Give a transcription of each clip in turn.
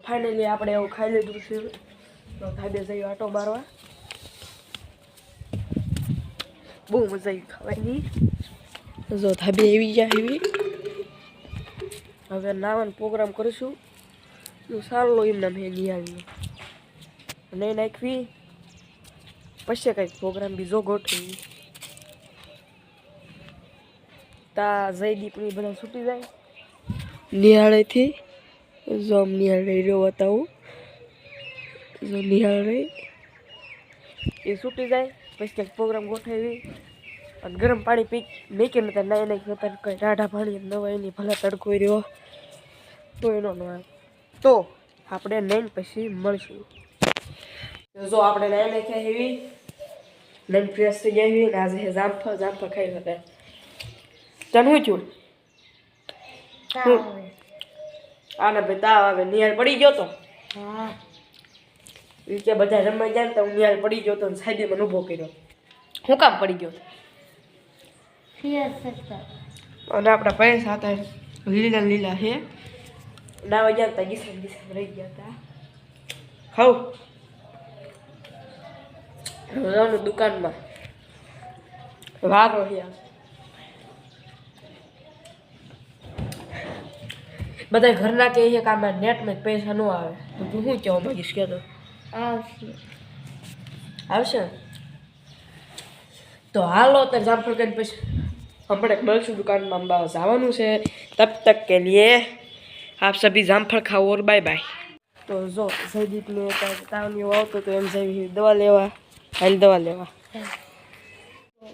finally આપણે એવું ખાઈ લીધું છે તો ધાબે જઈએ આટો મારવા બહુ મજા આવી ખાવાની જો ધાબે આવી ગયા એવી હવે નાવાનો પ્રોગ્રામ કરીશું સારો એમના મેં નિહાળીએ નહીં નાખવી પછી કંઈક પ્રોગ્રામ બીજો ગોઠવી તા જયદીપની બધા છૂટી જાય નિહાળેથી જો આમ નિહાળે રહ્યો બતાવું જો નિહાળે એ છૂટી જાય પછી કંઈક પ્રોગ્રામ ગોઠવી અને ગરમ પાણી પી મેકે નતા નાઈ નાખી નતા કંઈ ટાઢા પાણી નવાય નહીં ભલે તડકો રહ્યો તો એનો ન આવે તો આપણે નાઈને પછી મળશું જો આપણે નાઈ નાખ્યા એવી નાઈને ફ્રેશ થઈ ગયા એવી ને આજે જામફળ ખાઈ શકે તને શું થયું આને ભાઈ તાવ આવે નિહાળ પડી ગયો તો એ કે બધા રમાઈ જાય ને તો હું નિહાળ પડી ગયો તો સાઈડમાં ઊભો કર્યો હું કામ પડી ગયો અને આપણા પૈસા હતા લીલા લીલા હે નાવા ગયા હતા ગીસમ રહી ગયા હતા ખાવ જવાનું દુકાનમાં વારો હે બધા ઘરના કે છે કે આમાં નેટમાં પૈસા ન આવે તો તું શું કહેવા માંગીશ કે તો આવશે તો હાલો તો જામફળ કરીને પછી હમણાં મળશું દુકાનમાં અંબાવા જવાનું છે તબ તક કે લીએ આપ સભી જામફળ ખાઓ और बाय बाय તો જો જયદીપને તાવની આવતો તો એમ જઈ દવા લેવા હાલ દવા લેવા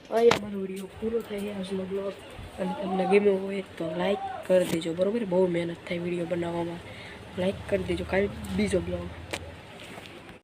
અહીંયા મારો વિડીયો પૂરો થઈ ગયા આજનો બ્લોગ અને તમને ગમ્યો હોય તો લાઈક કરી દેજો બરાબર બહુ મહેનત થાય વિડીયો બનાવવામાં લાઈક કરી દેજો કાલે બીજો બ્લોગ